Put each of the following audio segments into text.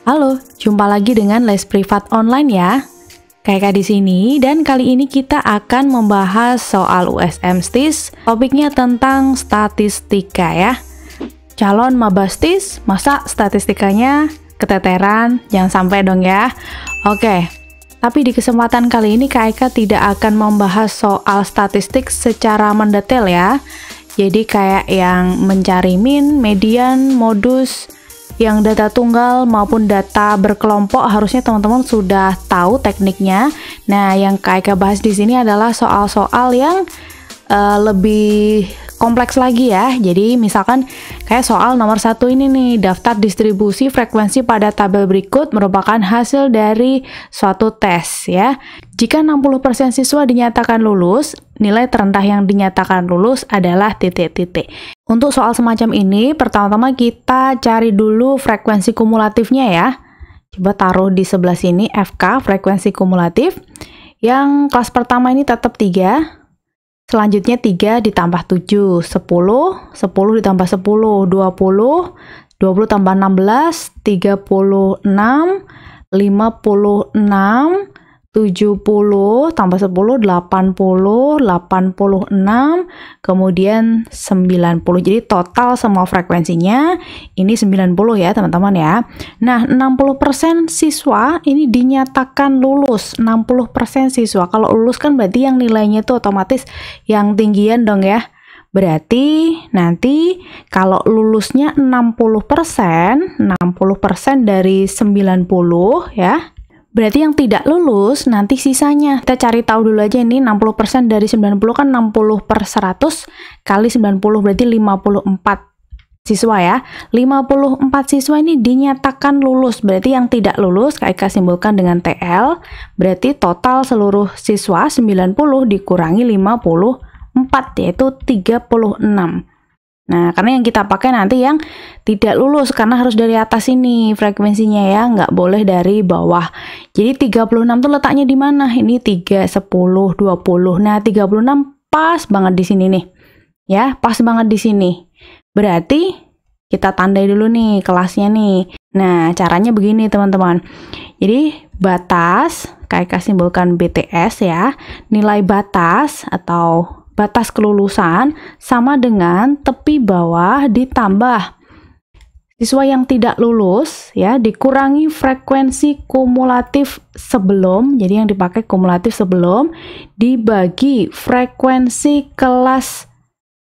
Halo, jumpa lagi dengan les privat online ya. Kayak di sini, dan kali ini kita akan membahas soal USM STIS. Topiknya tentang statistika ya. Calon maba STIS, masa statistikanya keteteran? Jangan sampai dong ya. Oke, tapi di kesempatan kali ini Kak Eka tidak akan membahas soal statistik secara mendetail ya. Jadi kayak yang mencari min, median, modus, yang data tunggal maupun data berkelompok harusnya teman-teman sudah tahu tekniknya. Nah, yang Kak Eka bahas di sini adalah soal-soal yang lebih kompleks lagi ya. Jadi misalkan kayak soal nomor 1 ini nih, daftar distribusi frekuensi pada tabel berikut merupakan hasil dari suatu tes ya. Jika 60% siswa dinyatakan lulus, nilai terendah yang dinyatakan lulus adalah titik-titik. Untuk soal semacam ini, pertama-tama kita cari dulu frekuensi kumulatifnya ya. Coba taruh di sebelah sini FK, frekuensi kumulatif. Yang kelas pertama ini tetap 3. Selanjutnya 3 ditambah 7, 10, 10 ditambah 10, 20, 20 tambah 16, 36, 56, 70 tambah 10, 80, 86, kemudian 90. Jadi total semua frekuensinya ini 90 ya teman-teman ya. Nah, 60% siswa ini dinyatakan lulus. 60% siswa. Kalau lulus kan berarti yang nilainya itu otomatis yang tinggian dong ya. Berarti nanti kalau lulusnya 60%, 60% dari 90 ya. Berarti yang tidak lulus nanti sisanya. Kita cari tahu dulu aja ini 60% dari 90 kan 60 per 100 kali 90 berarti 54 siswa ya. 54 siswa ini dinyatakan lulus. Berarti yang tidak lulus Kak Eka simpulkan dengan TL. Berarti total seluruh siswa 90 dikurangi 54 yaitu 36. Nah, karena yang kita pakai nanti yang tidak lulus karena harus dari atas ini frekuensinya ya, nggak boleh dari bawah. Jadi 36 tuh letaknya di mana? Ini 3, 10, 20. Nah, 36 pas banget di sini nih. Ya, pas banget di sini. Berarti kita tandai dulu nih kelasnya nih. Nah, caranya begini teman-teman. Jadi batas, kayak simbolkan BTS ya. Nilai batas atau batas kelulusan sama dengan tepi bawah ditambah siswa yang tidak lulus ya dikurangi frekuensi kumulatif sebelum, jadi yang dipakai kumulatif sebelum dibagi frekuensi kelas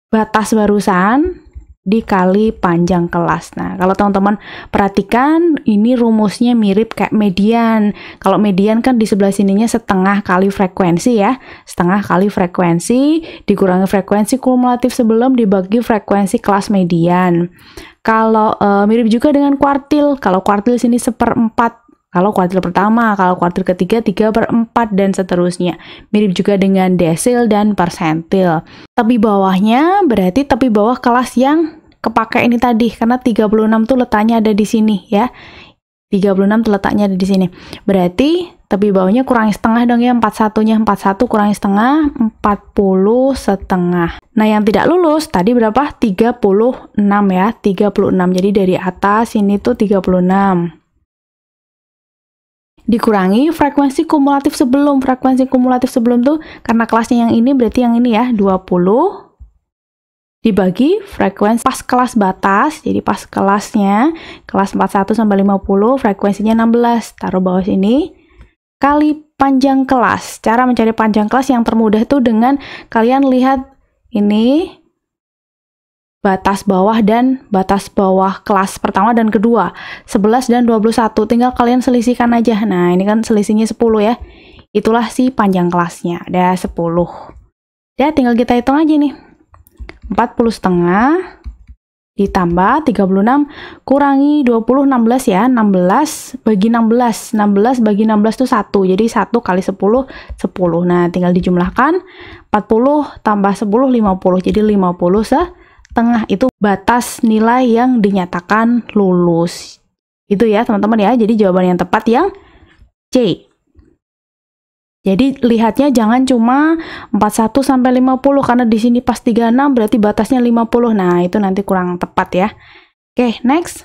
batas barusan dikali panjang kelas. Nah, kalau teman-teman perhatikan ini rumusnya mirip kayak median. Kalau median kan di sebelah sininya setengah kali frekuensi ya. Setengah kali frekuensi dikurangi frekuensi kumulatif sebelum dibagi frekuensi kelas median. Kalau mirip juga dengan kuartil. Kalau kuartil sini 1/4. Kalau kuartil pertama, kalau kuartil ketiga 3/4 dan seterusnya. Mirip juga dengan desil dan persentil. Tepi bawahnya berarti tepi bawah kelas yang kepakai ini tadi karena 36 tuh letaknya ada di sini ya. 36 tuh letaknya ada di sini. Berarti tepi bawahnya kurangi setengah dong ya. 41-nya 41 kurangi setengah 40 setengah. Nah, yang tidak lulus tadi berapa? 36 ya. 36. Jadi dari atas ini tuh 36. Dikurangi frekuensi kumulatif sebelum. Frekuensi kumulatif sebelum tuh karena kelasnya yang ini berarti yang ini ya 20 dibagi frekuensi pas kelas batas. Jadi pas kelasnya kelas 41 sampai 50 frekuensinya 16. Taruh bawah sini kali panjang kelas. Cara mencari panjang kelas yang termudah tuh dengan kalian lihat ini batas bawah dan batas bawah kelas pertama dan kedua 11 dan 21 tinggal kalian selisihkan aja. Nah, ini kan selisihnya 10 ya, itulah si panjang kelasnya ada 10 ya. Tinggal kita hitung aja nih 40 setengah ditambah 36 kurangi 20 16 ya. 16 bagi 16 16 bagi 16 itu 1, jadi 1 kali 10 10. Nah, tinggal dijumlahkan 40 tambah 10 50, jadi 50 setengah itu batas nilai yang dinyatakan lulus. Itu ya teman-teman ya. Jadi jawaban yang tepat yang C. Jadi lihatnya jangan cuma 41 sampai 50 karena di sini pas 36 berarti batasnya 50. Nah, itu nanti kurang tepat ya. Oke, next.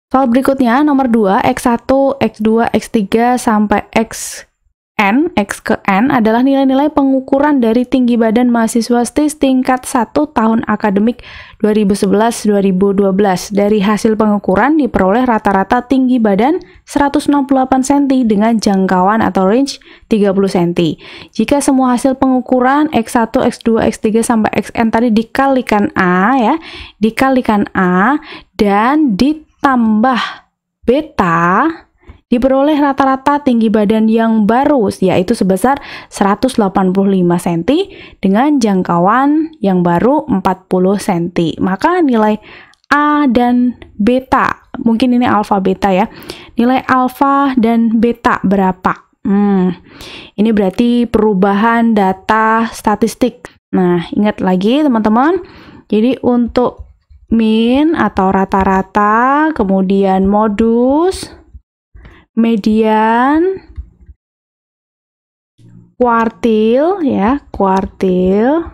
Soal berikutnya, nomor 2, X1, X2, X3, sampai Xn, X ke N adalah nilai-nilai pengukuran dari tinggi badan mahasiswa STIS tingkat 1 tahun akademik 2011-2012. Dari hasil pengukuran diperoleh rata-rata tinggi badan 168 cm dengan jangkauan atau range 30 cm. Jika semua hasil pengukuran X1, X2, X3, sampai Xn tadi dikalikan A ya, dikalikan A dan ditambah beta, diperoleh rata-rata tinggi badan yang baru, yaitu sebesar 185 cm dengan jangkauan yang baru 40 cm. Maka nilai A dan beta, mungkin ini alfa beta ya, nilai alfa dan beta berapa? Ini berarti perubahan data statistik. Nah, ingat lagi teman-teman, jadi untuk min atau rata-rata, kemudian modus, median, kuartil ya, kuartil.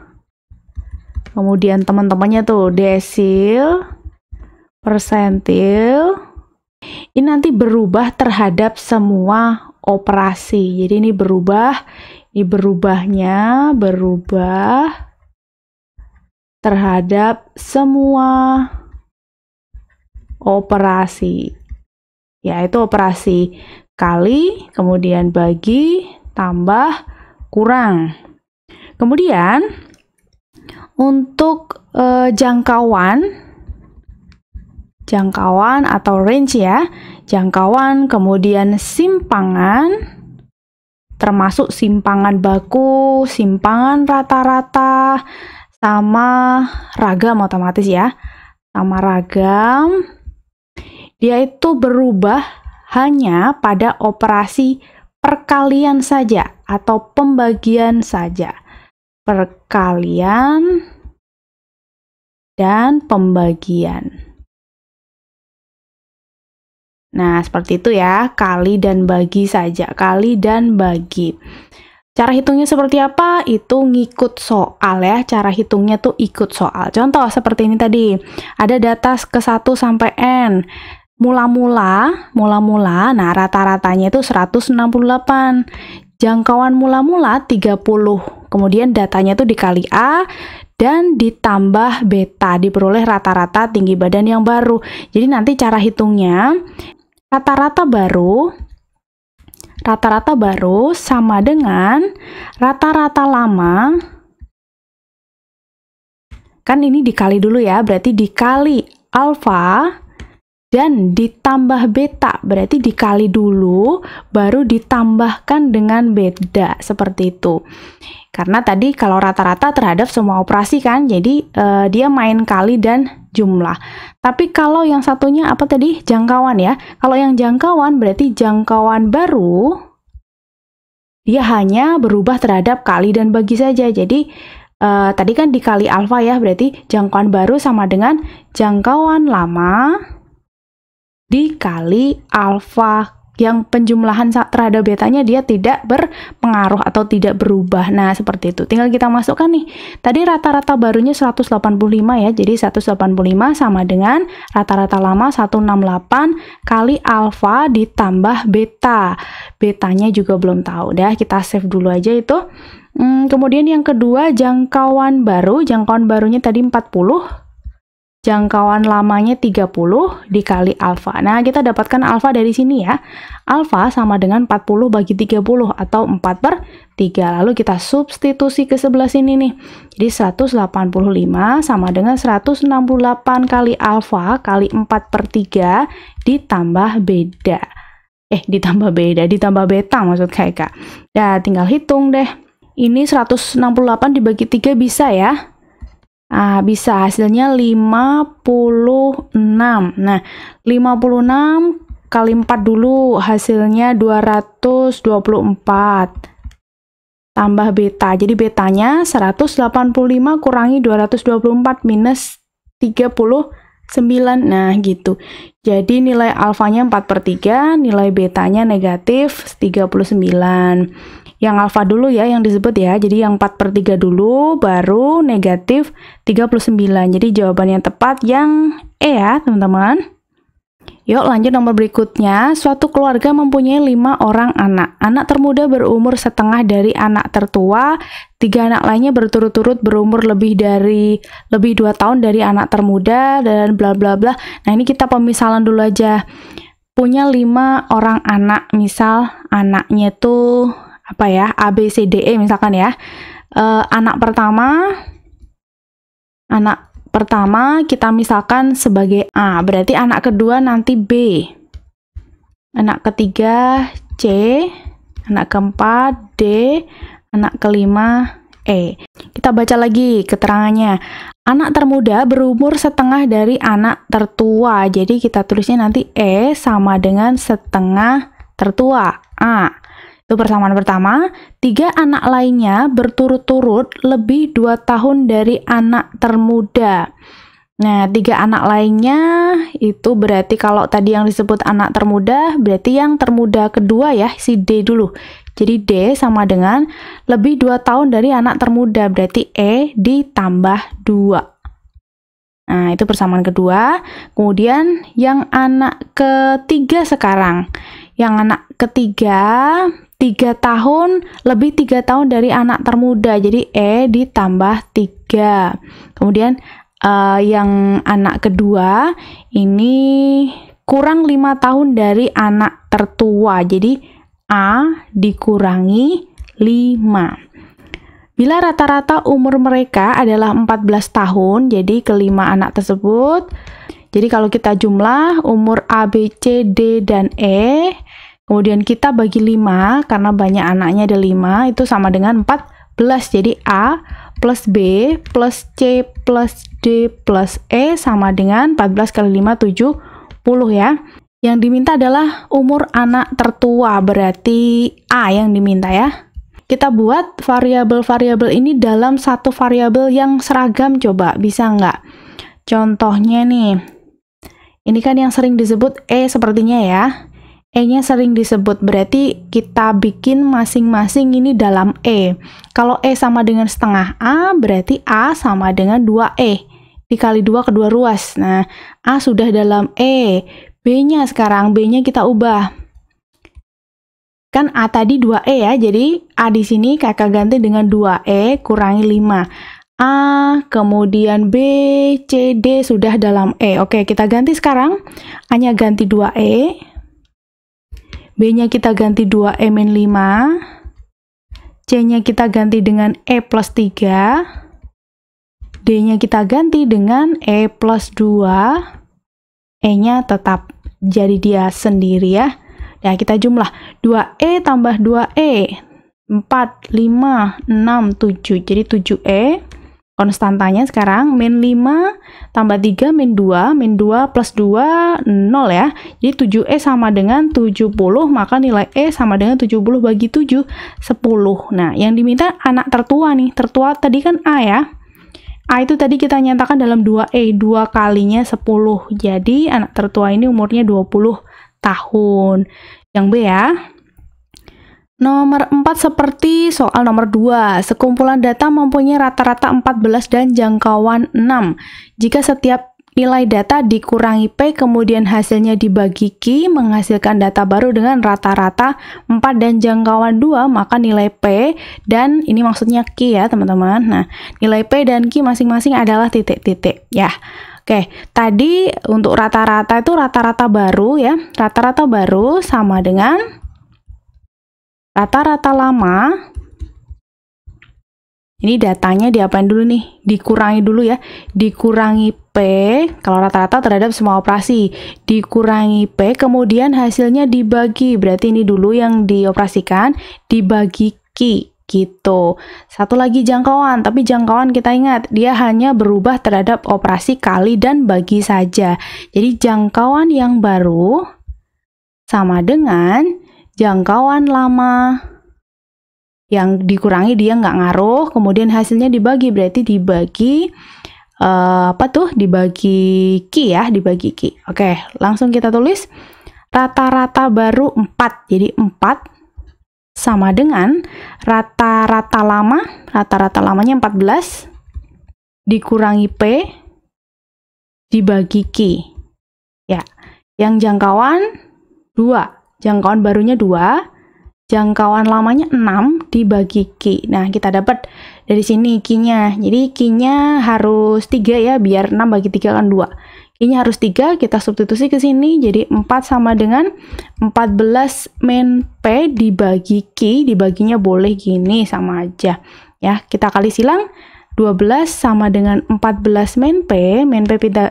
Kemudian teman-temannya tuh desil, persentil. Ini nanti berubah terhadap semua operasi. Jadi ini berubah, ini berubahnya berubah terhadap semua operasi. Yaitu operasi kali, kemudian bagi, tambah, kurang. Kemudian untuk jangkauan atau range ya, jangkauan, kemudian simpangan, termasuk simpangan baku, simpangan rata-rata, sama ragam otomatis ya, sama ragam. Dia itu berubah hanya pada operasi perkalian saja atau pembagian saja. Perkalian dan pembagian. Nah, seperti itu ya, kali dan bagi saja, kali dan bagi. Cara hitungnya seperti apa? Itu ngikut soal ya, cara hitungnya tuh ikut soal. Contoh seperti ini tadi, ada data ke 1 sampai N. Mula-mula, nah rata-ratanya itu 168. Jangkauan mula-mula 30. Kemudian datanya itu dikali A dan ditambah beta, diperoleh rata-rata tinggi badan yang baru. Jadi nanti cara hitungnya, rata-rata baru sama dengan rata-rata lama. Kan ini dikali dulu ya, berarti dikali alfa dan ditambah beta, berarti dikali dulu baru ditambahkan dengan beta, seperti itu. Karena tadi kalau rata-rata terhadap semua operasi kan, jadi dia main kali dan jumlah. Tapi kalau yang satunya apa tadi? Jangkauan ya. Kalau yang jangkauan berarti jangkauan baru, dia hanya berubah terhadap kali dan bagi saja. Jadi tadi kan dikali alfa ya, berarti jangkauan baru sama dengan jangkauan lama dikali alfa, yang penjumlahan terhadap betanya dia tidak berpengaruh atau tidak berubah. Nah, seperti itu. Tinggal kita masukkan nih. Tadi rata-rata barunya 185 ya. Jadi 185 sama dengan rata-rata lama 168 kali alfa ditambah beta. Betanya juga belum tahu. Dah, kita save dulu aja itu. Kemudian yang kedua, jangkauan baru. Jangkauan barunya tadi 40. Jangkauan lamanya 30 dikali alfa. Nah, kita dapatkan alfa dari sini ya. Alfa sama dengan 40 bagi 30 atau 4/3. Lalu kita substitusi ke sebelah sini nih. Jadi 185 sama dengan 168 kali alfa kali 4/3 ditambah beda. Ditambah beta maksud Kak. Ya, tinggal hitung deh. Ini 168 dibagi 3 bisa ya. Bisa, hasilnya 56. Nah, 56 kali 4 dulu, hasilnya 224. Tambah beta, jadi betanya 185 kurangi 224 minus 39. Nah, gitu. Jadi nilai alfanya 4/3, nilai betanya negatif 39. Yang alfa dulu ya yang disebut ya, jadi yang 4/3 dulu baru negatif 39. Jadi jawaban yang tepat yang E ya teman-teman. Yuk lanjut nomor berikutnya. Suatu keluarga mempunyai 5 orang anak. Anak termuda berumur setengah dari anak tertua. 3 anak lainnya berturut-turut berumur lebih 2 tahun dari anak termuda dan bla bla bla. Nah, ini kita pemisalan dulu aja. Punya 5 orang anak. Misal anaknya tuh apa ya? A, B, C, D, E misalkan ya. Anak pertama kita misalkan sebagai A, berarti anak kedua nanti B, anak ketiga C, anak keempat D, anak kelima E. Kita baca lagi keterangannya. Anak termuda berumur setengah dari anak tertua, jadi kita tulisnya nanti E sama dengan setengah tertua A. Itu persamaan pertama. 3 anak lainnya berturut-turut lebih 2 tahun dari anak termuda. Nah, 3 anak lainnya itu berarti kalau tadi yang disebut anak termuda, berarti yang termuda kedua ya, si D dulu. Jadi D sama dengan lebih 2 tahun dari anak termuda, berarti E ditambah 2. Nah, itu persamaan kedua. Kemudian yang anak ketiga sekarang. Yang anak ketiga 3 tahun, lebih 3 tahun dari anak termuda, jadi E ditambah 3. Kemudian yang anak kedua ini kurang 5 tahun dari anak tertua, jadi A dikurangi 5. Bila rata-rata umur mereka adalah 14 tahun, jadi kelima anak tersebut, jadi kalau kita jumlah umur A, B, C, D, dan E, kemudian kita bagi 5, karena banyak anaknya ada 5, itu sama dengan 14. Jadi A plus B plus C plus D plus E sama dengan 14 kali 5, 70 ya. Yang diminta adalah umur anak tertua, berarti A yang diminta ya. Kita buat variabel-variabel ini dalam satu variabel yang seragam, coba bisa nggak? Contohnya nih, ini kan yang sering disebut E sepertinya ya. E-nya sering disebut, berarti kita bikin masing-masing ini dalam E. Kalau E sama dengan setengah A, berarti A sama dengan 2E. Dikali 2 kedua ruas. Nah, A sudah dalam E. B-nya sekarang, B-nya kita ubah. Kan A tadi 2E ya, jadi A di sini kakak ganti dengan 2E kurangi 5. A, kemudian B, C, D sudah dalam E. Oke, kita ganti sekarang. A-nya ganti 2E. B-nya kita ganti 2E min 5. C-nya kita ganti dengan E plus 3. D-nya kita ganti dengan E plus 2. E-nya tetap jadi dia sendiri ya. Nah, kita jumlah 2E tambah 2E. 4, 5, 6, 7. Jadi 7E. Konstantanya sekarang min 5 tambah 3 min 2 plus 2 0 ya. Jadi 7E sama dengan 70, maka nilai E sama dengan 70 bagi 7, 10. Nah, yang diminta anak tertua nih. Tertua tadi kan A ya. A itu tadi kita nyatakan dalam 2E, 2 kalinya 10. Jadi anak tertua ini umurnya 20 tahun. Yang B ya. Nomor 4 seperti soal nomor 2. Sekumpulan data mempunyai rata-rata 14 dan jangkauan 6. Jika setiap nilai data dikurangi P, kemudian hasilnya dibagi Q, menghasilkan data baru dengan rata-rata 4 dan jangkauan 2, maka nilai P, dan ini maksudnya Q ya teman-teman. Nah, nilai P dan Q masing-masing adalah titik-titik ya. Oke, tadi untuk rata-rata itu rata-rata baru ya. Rata-rata baru sama dengan rata-rata lama. Ini datanya diapain dulu nih? Dikurangi dulu ya. Dikurangi P, kalau rata-rata terhadap semua operasi. Dikurangi P, kemudian hasilnya dibagi. Berarti ini dulu yang dioperasikan, dibagi Q. Gitu. Satu lagi jangkauan, tapi jangkauan kita ingat, dia hanya berubah terhadap operasi kali dan bagi saja. Jadi jangkauan yang baru sama dengan jangkauan lama, yang dikurangi dia nggak ngaruh, kemudian hasilnya dibagi, berarti dibagi dibagi Q ya, dibagi Q. Oke, langsung kita tulis rata-rata baru 4, jadi 4 sama dengan rata-rata lama, rata-rata lamanya 14 dikurangi P dibagi Q ya. Yang jangkauan 2, jangkauan barunya 2, jangkauan lamanya 6 dibagi Q. Nah, kita dapat dari sini Q-nya. Jadi Q-nya harus 3 ya, biar 6 bagi 3 kan 2. Q-nya harus 3, kita substitusi ke sini. Jadi 4 sama dengan 14 min P dibagi Q. Dibaginya boleh gini, sama aja. Ya, kita kali silang. 12 sama dengan 14 min P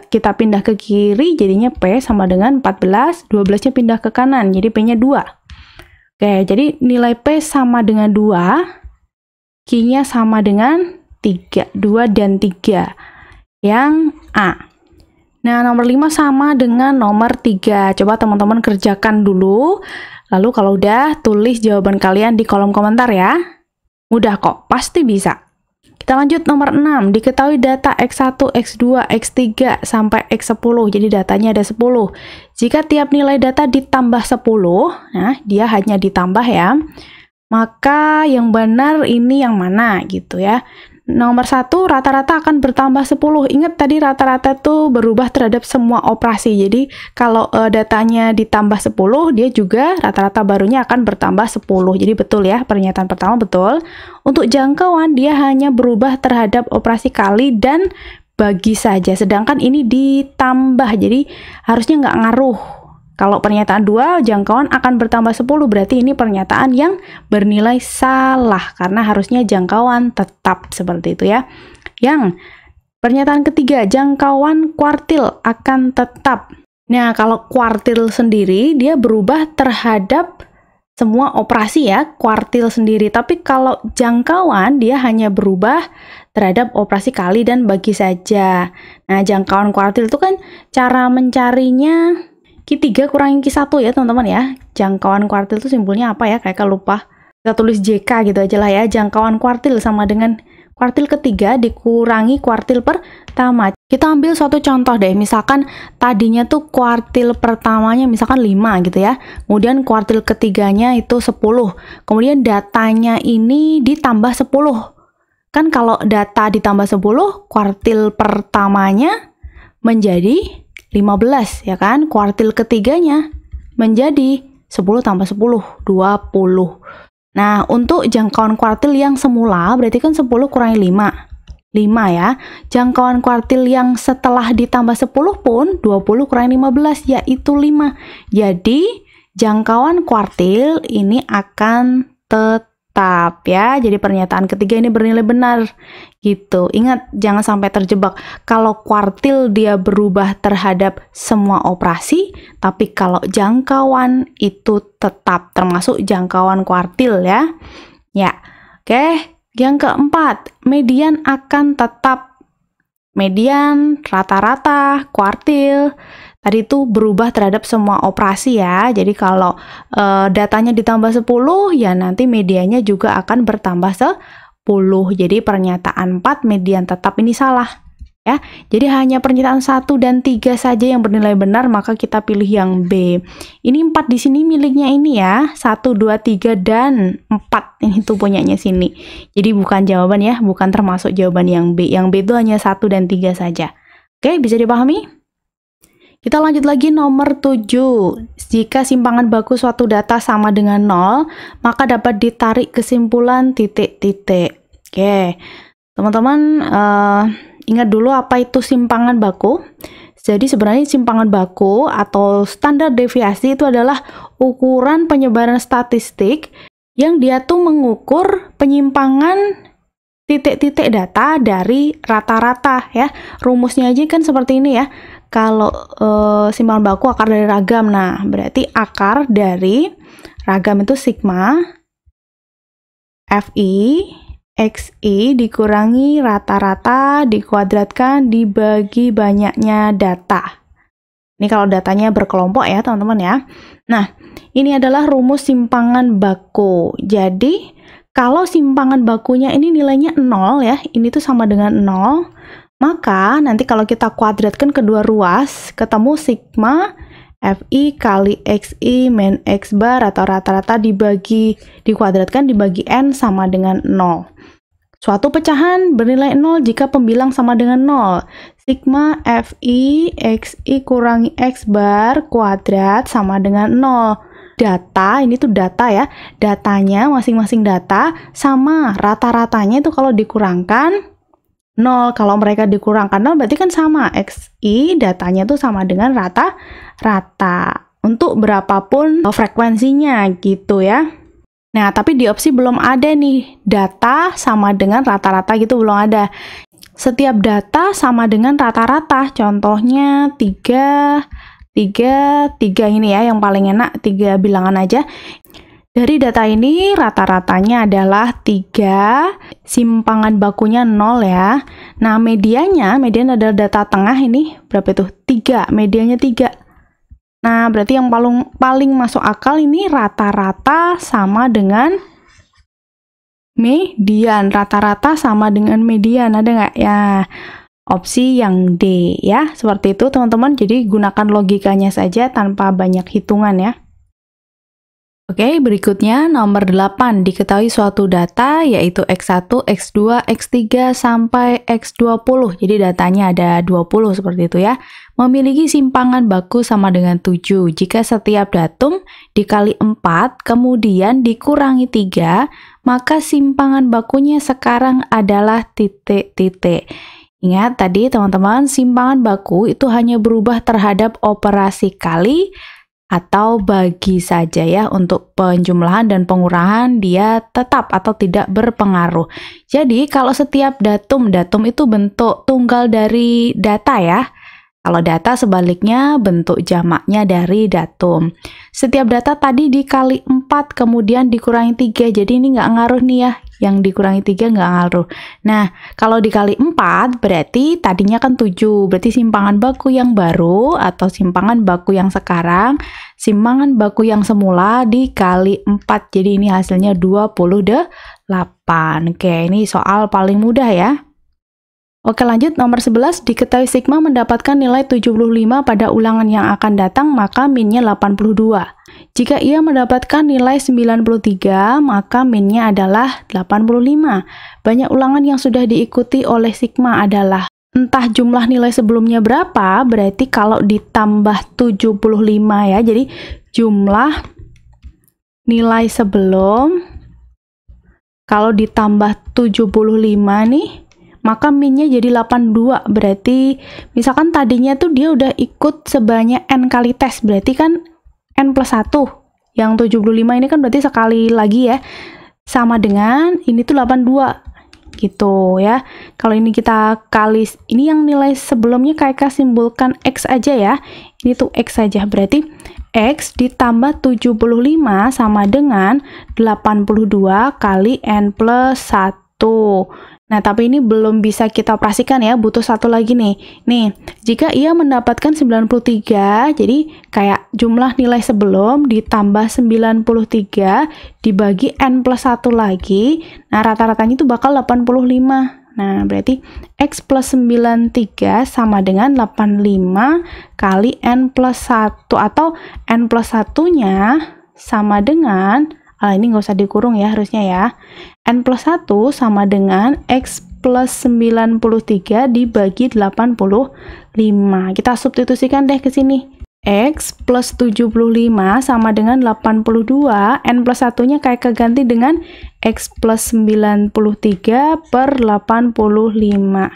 kita pindah ke kiri, jadinya P sama dengan 14. 12-nya pindah ke kanan, jadi P-nya 2. Oke, jadi nilai P sama dengan 2, Q-nya sama dengan 3, 2 dan 3. Yang A. Nah, nomor 5 sama dengan nomor 3. Coba teman-teman kerjakan dulu. Lalu kalau udah, tulis jawaban kalian di kolom komentar ya. Mudah kok, pasti bisa. Kita lanjut nomor 6. Diketahui data X1, X2, X3 sampai X10. Jadi datanya ada 10. Jika tiap nilai data ditambah 10, nah dia hanya ditambah ya, maka yang benar ini yang mana gitu ya. Nomor 1, rata-rata akan bertambah 10. Ingat tadi rata-rata tuh berubah terhadap semua operasi. Jadi kalau datanya ditambah 10, dia juga rata-rata barunya akan bertambah 10. Jadi betul ya, pernyataan pertama betul. Untuk jangkauan dia hanya berubah terhadap operasi kali dan bagi saja. Sedangkan ini ditambah, jadi harusnya nggak ngaruh. Kalau pernyataan 2, jangkauan akan bertambah 10, berarti ini pernyataan yang bernilai salah, karena harusnya jangkauan tetap seperti itu ya. Yang pernyataan ketiga, jangkauan kuartil akan tetap. Nah, kalau kuartil sendiri, dia berubah terhadap semua operasi ya, kuartil sendiri. Tapi kalau jangkauan, dia hanya berubah terhadap operasi kali dan bagi saja. Nah, jangkauan kuartil itu kan cara mencarinya Q3 kurangi Q1 ya teman-teman ya. Jangkauan kuartil itu simbolnya apa ya? Kayak lupa. Kita tulis JK gitu aja lah ya. Jangkauan kuartil sama dengan kuartil ketiga dikurangi kuartil pertama. Kita ambil suatu contoh deh. Misalkan tadinya tuh kuartil pertamanya misalkan 5 gitu ya. Kemudian kuartil ketiganya itu 10. Kemudian datanya ini ditambah 10. Kan kalau data ditambah 10, kuartil pertamanya menjadi 15 ya kan, kuartil ketiganya menjadi 10 tambah 10, 20. Nah, untuk jangkauan kuartil yang semula berarti kan 10 kurangi 5, 5 ya. Jangkauan kuartil yang setelah ditambah 10 pun 20 kurangi 15 yaitu 5. Jadi jangkauan kuartil ini akan tetap ya. Jadi pernyataan ketiga ini bernilai benar gitu. Ingat, jangan sampai terjebak. Kalau kuartil dia berubah terhadap semua operasi, tapi kalau jangkauan itu tetap, termasuk jangkauan kuartil ya. Ya. Oke, yang keempat, median akan tetap. Median, rata-rata, kuartil tadi itu berubah terhadap semua operasi ya. Jadi kalau datanya ditambah 10, ya nanti medianya juga akan bertambah 10. Jadi pernyataan 4 median tetap ini salah ya. Jadi hanya pernyataan 1 dan 3 saja yang bernilai benar, maka kita pilih yang B. Ini 4 di sini miliknya ini ya. 1, 2, 3 dan 4 ini tuh punyanya sini. Jadi bukan jawaban ya, bukan termasuk jawaban yang B. Yang B itu hanya 1 dan 3 saja. Oke, bisa dipahami? Kita lanjut lagi nomor 7. Jika simpangan baku suatu data sama dengan 0, maka dapat ditarik kesimpulan titik-titik. Oke, teman-teman ingat dulu apa itu simpangan baku. Jadi sebenarnya simpangan baku atau standar deviasi itu adalah ukuran penyebaran statistik yang dia tuh mengukur penyimpangan titik-titik data dari rata-rata ya. Rumusnya aja kan seperti ini ya. Kalau simpangan baku akar dari ragam, nah berarti akar dari ragam itu sigma Fi Xi dikurangi rata-rata dikuadratkan dibagi banyaknya data. Ini kalau datanya berkelompok ya teman-teman ya. Nah, ini adalah rumus simpangan baku. Jadi kalau simpangan bakunya ini nilainya 0 ya, ini tuh sama dengan 0, maka nanti kalau kita kuadratkan kedua ruas, ketemu sigma Fi kali Xi min X bar atau rata-rata dikuadratkan dibagi N sama dengan 0. Suatu pecahan bernilai 0 jika pembilang sama dengan 0. Sigma Fi Xi kurangi X bar kuadrat sama dengan 0. Data, ini tuh data ya, datanya masing-masing data sama rata-ratanya itu kalau dikurangkan 0. Kalau mereka dikurangkan 0 berarti kan sama, Xi datanya tuh sama dengan rata-rata untuk berapapun frekuensinya gitu ya. Nah, tapi di opsi belum ada nih, data sama dengan rata-rata gitu belum ada. Setiap data sama dengan rata-rata, contohnya 3 ini ya, yang paling enak 3 bilangan aja. Dari data ini rata-ratanya adalah 3, simpangan bakunya 0 ya. Nah, median adalah data tengah ini, berapa itu? 3, medianya 3. Nah, berarti yang paling masuk akal ini rata-rata sama dengan median. Rata-rata sama dengan median, ada nggak? Ya, opsi yang D ya, seperti itu teman-teman. Jadi gunakan logikanya saja tanpa banyak hitungan ya. Oke, berikutnya nomor 8. Diketahui suatu data yaitu X1, X2, X3 sampai X20. Jadi datanya ada 20 seperti itu ya. Memiliki simpangan baku sama dengan 7. Jika setiap datum dikali 4 kemudian dikurangi 3, maka simpangan bakunya sekarang adalah titik-titik. Ingat tadi teman-teman, simpangan baku itu hanya berubah terhadap operasi kali atau bagi saja ya. Untuk penjumlahan dan pengurangan dia tetap atau tidak berpengaruh. Jadi kalau setiap datum itu bentuk tunggal dari data ya. Kalau data sebaliknya bentuk jamaknya dari datum. Setiap data tadi dikali 4 kemudian dikurangi 3. Jadi ini nggak ngaruh nih ya. Yang dikurangi 3 nggak ngaruh. Nah, kalau dikali 4 berarti tadinya kan 7. Berarti simpangan baku yang baru atau simpangan baku yang sekarang, simpangan baku yang semula dikali 4. Jadi ini hasilnya 28. Oke, ini soal paling mudah ya. Oke, lanjut nomor 11. Diketahui sigma mendapatkan nilai 75 pada ulangan yang akan datang, maka minnya 82. Jika ia mendapatkan nilai 93, maka minnya adalah 85. Banyak ulangan yang sudah diikuti oleh sigma adalah entah jumlah nilai sebelumnya berapa, berarti kalau ditambah 75 ya. Jadi jumlah nilai sebelum kalau ditambah 75 nih, maka minnya jadi 82. Berarti misalkan tadinya tuh dia udah ikut sebanyak n kali tes, berarti kan n plus 1. Yang 75 ini kan berarti sekali lagi ya. Sama dengan ini tuh 82 gitu ya. Kalau ini kita kali, ini yang nilai sebelumnya kayak simbolkan X aja ya. Ini tuh X saja, berarti X ditambah 75 sama dengan 82 kali n plus 1. Nah, tapi ini belum bisa kita operasikan ya, butuh satu lagi nih. Nih, jika ia mendapatkan 93, jadi kayak jumlah nilai sebelum ditambah 93 dibagi n plus 1 lagi, nah rata-ratanya itu bakal 85. Nah, berarti X plus 93 sama dengan 85 kali n plus 1, atau n plus 1-nya sama dengan, ini nggak usah dikurung ya harusnya ya. N plus 1 sama dengan X plus 93 dibagi 85. Kita substitusikan deh ke sini. X plus 75 sama dengan 82. N plus 1-nya kayak keganti dengan X plus 93 per 85.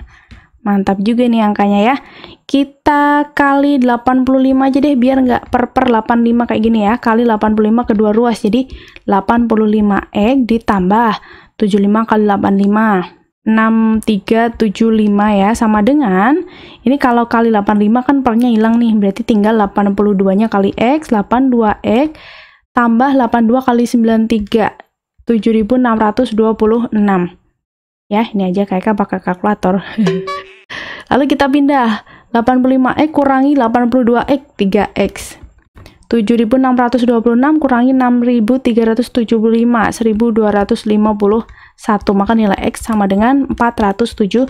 Mantap juga nih angkanya ya. Kita kali 85 aja deh biar nggak per 85 kayak gini ya. Kali 85 kedua ruas. Jadi 85X ditambah 75 kali 85. 6375 ya, sama dengan ini kalau kali 85 kan pernya hilang nih, berarti tinggal 82-nya kali X, 82X tambah 82 kali 93, 7626 ya. Ini aja kayak pakai kalkulator. Lalu kita pindah 85X kurangi 82X, 3X. 7626 kurangi 6375, 1251, maka nilai X sama dengan 417.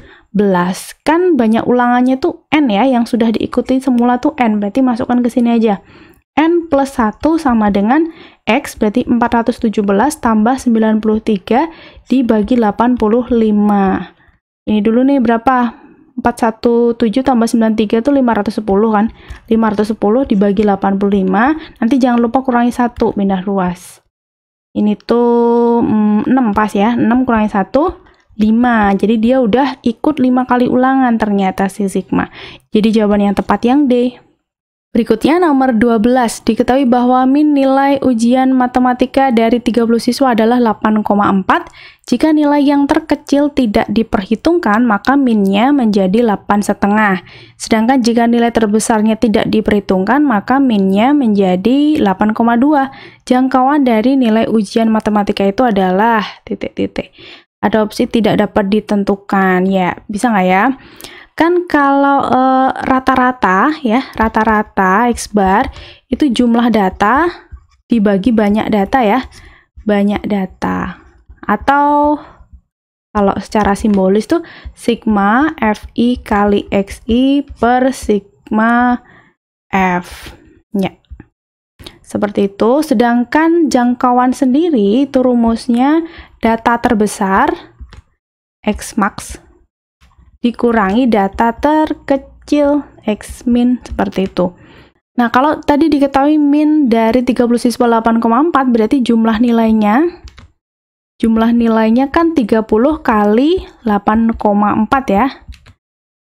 Kan banyak ulangannya tuh N ya, yang sudah diikuti semula tuh N, berarti masukkan ke sini aja. N plus 1 sama dengan X, berarti 417 tambah 93 dibagi 85. Ini dulu nih berapa? 417 tambah 93 itu 510 kan? 510 dibagi 85, nanti jangan lupa kurangi 1, pindah ruas. Ini tuh 6 pas ya, 6 kurangi 1, 5. Jadi dia udah ikut 5 kali ulangan ternyata si sigma. Jadi jawaban yang tepat yang D. Berikutnya nomor 12, diketahui bahwa min nilai ujian matematika dari 30 siswa adalah 8,4. Jika nilai yang terkecil tidak diperhitungkan, maka minnya menjadi 8,5. Sedangkan jika nilai terbesarnya tidak diperhitungkan, maka minnya menjadi 8,2. Jangkauan dari nilai ujian matematika itu adalah titik-titik. Ada opsi tidak dapat ditentukan. Ya, bisa nggak ya? Kan kalau rata-rata ya, rata-rata X bar itu jumlah data dibagi banyak data ya, banyak data. Atau kalau secara simbolis tuh sigma Fi kali Xi per sigma F. Ya. Seperti itu. Sedangkan jangkauan sendiri itu rumusnya data terbesar X max dikurangi data terkecil X min, seperti itu. Nah, kalau tadi diketahui min dari 30 siswa 8,4, berarti jumlah nilainya kan 30 kali 8,4 ya.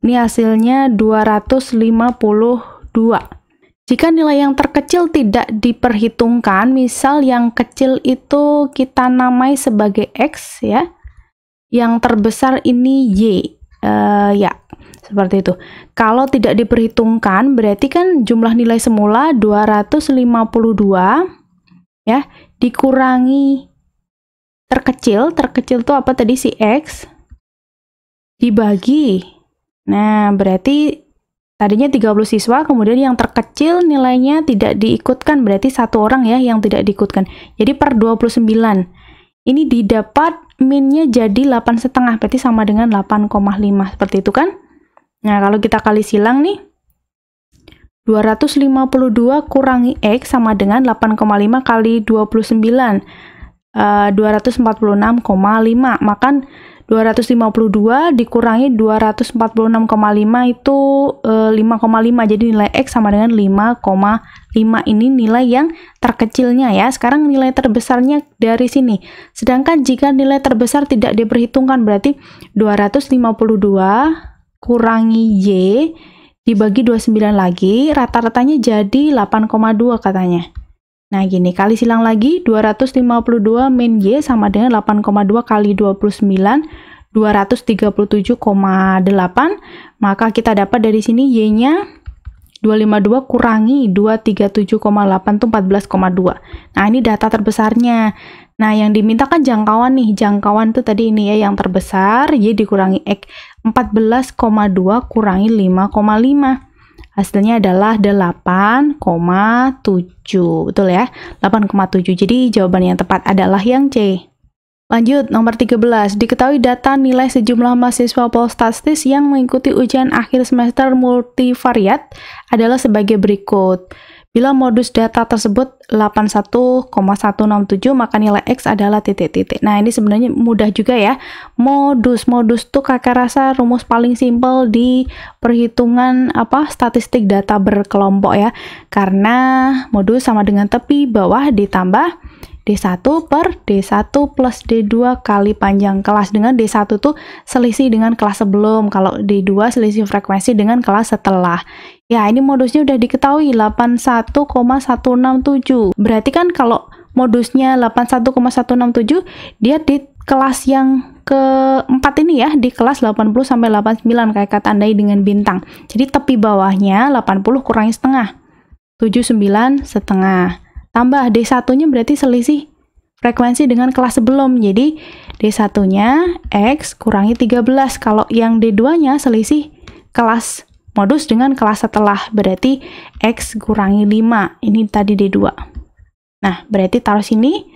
Ini hasilnya 252. Jika nilai yang terkecil tidak diperhitungkan, misal yang kecil itu kita namai sebagai X ya, yang terbesar ini Y. Ya, seperti itu. Kalau tidak diperhitungkan, berarti kan jumlah nilai semula 252 ya, dikurangi terkecil itu apa tadi, si X, dibagi. Nah, berarti tadinya 30 siswa, kemudian yang terkecil nilainya tidak diikutkan, berarti 1 orang ya yang tidak diikutkan. Jadi per 29. Ini didapat minnya jadi 8,5, berarti sama dengan 8,5, seperti itu kan? Nah, kalau kita kali silang nih, 252 kurangi X sama dengan 8,5 kali 29, 246,5. Maka 252 dikurangi 246,5 itu 5,5. Jadi nilai X sama dengan 5,5. Ini nilai yang terkecilnya ya. Sekarang nilai terbesarnya dari sini. Sedangkan jika nilai terbesar tidak diperhitungkan, berarti 252 kurangi Y dibagi 29 lagi, rata-ratanya jadi 8,2 katanya. Nah, gini, kali silang lagi, 252 min Y sama dengan 8,2 kali 29, 237,8. Maka kita dapat dari sini Y-nya 252 kurangi 237,8 itu 14,2. Nah, ini data terbesarnya. Nah, yang diminta kan jangkauan nih. Jangkauan itu tadi ini ya, yang terbesar, Y dikurangi X. 14,2 kurangi 5,5. Hasilnya adalah 8,7. Betul ya? 8,7. Jadi jawaban yang tepat adalah yang C. Lanjut, nomor 13. Diketahui data nilai sejumlah mahasiswa polstatistik yang mengikuti ujian akhir semester multivariat adalah sebagai berikut. Bila modus data tersebut 81,167, maka nilai X adalah titik-titik. Nah, ini sebenarnya mudah juga ya. Modus tuh kakak rasa rumus paling simpel di perhitungan statistik data berkelompok ya. Karena modus sama dengan tepi bawah ditambah D1 per D1 plus D2 kali panjang kelas. Dengan D1 tuh selisih dengan kelas sebelum, kalau D2 selisih frekuensi dengan kelas setelah. Ya, ini modusnya udah diketahui 81,167. Berarti kan kalau modusnya 81,167, dia di kelas yang keempat ini ya, di kelas 80 sampai 89 kayak tandai dengan bintang. Jadi tepi bawahnya 80 kurangi setengah, 79 setengah. Tambah D1-nya berarti selisih frekuensi dengan kelas sebelum. Jadi D1-nya X kurangi 13. Kalau yang D2-nya selisih kelas modus dengan kelas setelah, berarti X kurangi 5. Ini tadi D2. Nah, berarti taruh sini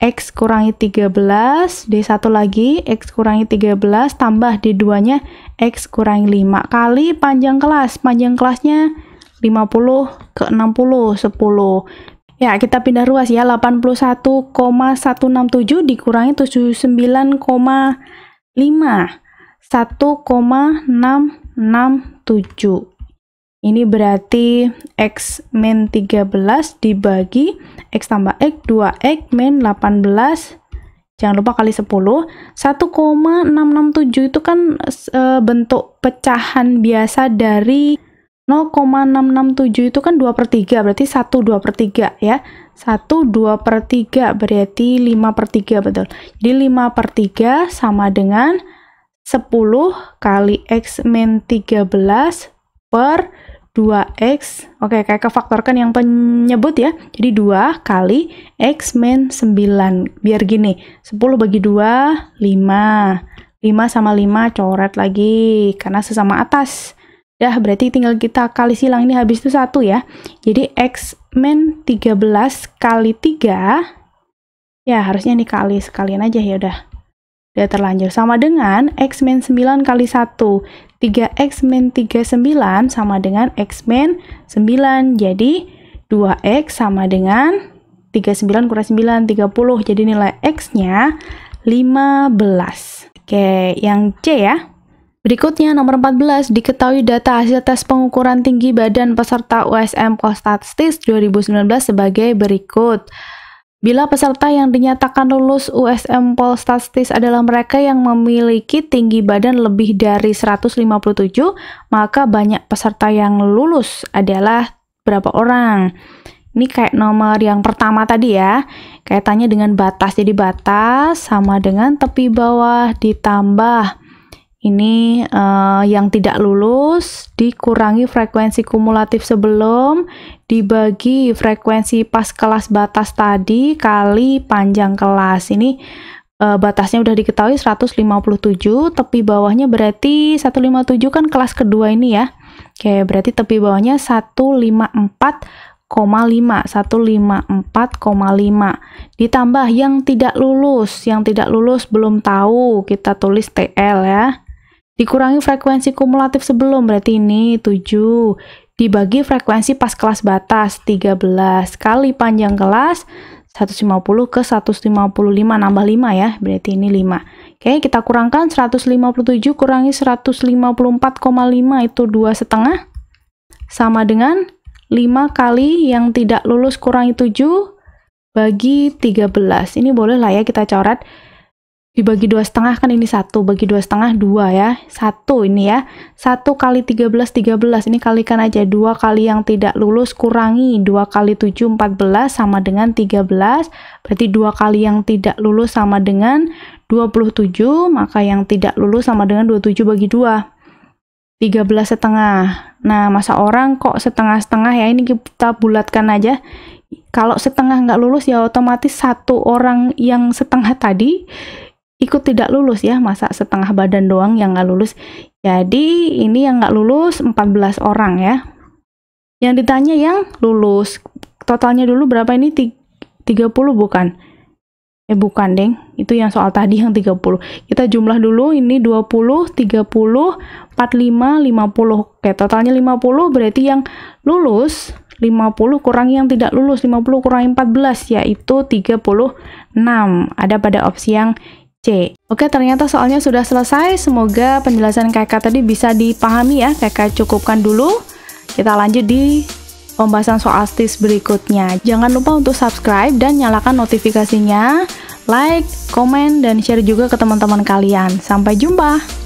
X kurangi 13, D1 lagi, X kurangi 13, tambah D2-nya X kurangi 5 kali panjang kelas. Panjang kelasnya 50 ke 60, 10. Ya, kita pindah ruas ya, 81,167 dikurangi 79,5, 1,667. Ini berarti X min 13 dibagi X tambah X, 2X min 18, jangan lupa kali 10, 1,667 itu kan bentuk pecahan biasa dari 0,667 itu kan 2/3, berarti 1 2/3 ya. 1 2/3 berarti 5/3, betul. Jadi 5/3 sama dengan 10 kali X min 13 per 2X. Oke, kayak kefaktorkan yang penyebut ya. Jadi 2 kali X min 9. Biar gini, 10 bagi 2, 5. 5 sama 5 coret lagi, karena sesama atas. Dah, berarti tinggal kita kali silang, ini habis itu 1 ya. Jadi X min 13 kali 3, ya harusnya dikali sekalian aja ya udah. Udah terlanjur. Sama dengan X min 9 kali 1. 3X min 39 sama dengan X min 9. Jadi 2X sama dengan 39 kurang 9, 30. Jadi nilai X-nya 15. Oke, yang C ya. Berikutnya nomor 14, diketahui data hasil tes pengukuran tinggi badan peserta USM Polstatistis 2019 sebagai berikut. Bila peserta yang dinyatakan lulus USM Polstatistis adalah mereka yang memiliki tinggi badan lebih dari 157, maka banyak peserta yang lulus adalah berapa orang? Ini kayak nomor yang pertama tadi ya, kaitannya dengan batas. Jadi batas sama dengan tepi bawah ditambah ini yang tidak lulus dikurangi frekuensi kumulatif sebelum dibagi frekuensi pas kelas batas tadi kali panjang kelas. Ini batasnya udah diketahui 157, tepi bawahnya berarti 157 kan kelas kedua ini ya. Oke, berarti tepi bawahnya 154,5, 154,5 ditambah yang tidak lulus. Yang tidak lulus belum tahu, kita tulis TL ya. Dikurangi frekuensi kumulatif sebelum, berarti ini 7, dibagi frekuensi pas kelas batas 13, kali panjang kelas 150 ke 155, nambah 5 ya, berarti ini 5. Oke, kita kurangkan 157 kurangi 154,5 itu 2,5, sama dengan 5 kali yang tidak lulus kurangi 7 bagi 13. Ini boleh lah ya kita coret. Dibagi 2,5 kan ini 1, bagi 2,5 2 ya. 1 ini ya. 1 kali 13 13. Ini kalikan aja, 2 kali yang tidak lulus kurangi 2 kali 7 14 sama dengan 13. Berarti 2 kali yang tidak lulus sama dengan 27, maka yang tidak lulus sama dengan 27 bagi 2. 13,5. Nah, masa orang kok setengah-setengah ya, ini kita bulatkan aja. Kalau setengah nggak lulus ya otomatis 1 orang yang setengah tadi ikut tidak lulus ya, masa setengah badan doang yang nggak lulus. Jadi ini yang nggak lulus 14 orang ya. Yang ditanya yang lulus, totalnya dulu berapa ini? 30 bukan? Bukan deng, itu yang soal tadi yang 30. Kita jumlah dulu, ini 20, 30, 45, 50. Oke, totalnya 50, berarti yang lulus 50 kurang yang tidak lulus, 50 kurang 14, yaitu 36. Ada pada opsi yang C. Oke, ternyata soalnya sudah selesai. Semoga penjelasan kakak tadi bisa dipahami ya. Kakak cukupkan dulu. Kita lanjut di pembahasan soal STIS berikutnya. Jangan lupa untuk subscribe dan nyalakan notifikasinya. Like, komen, dan share juga ke teman-teman kalian. Sampai jumpa!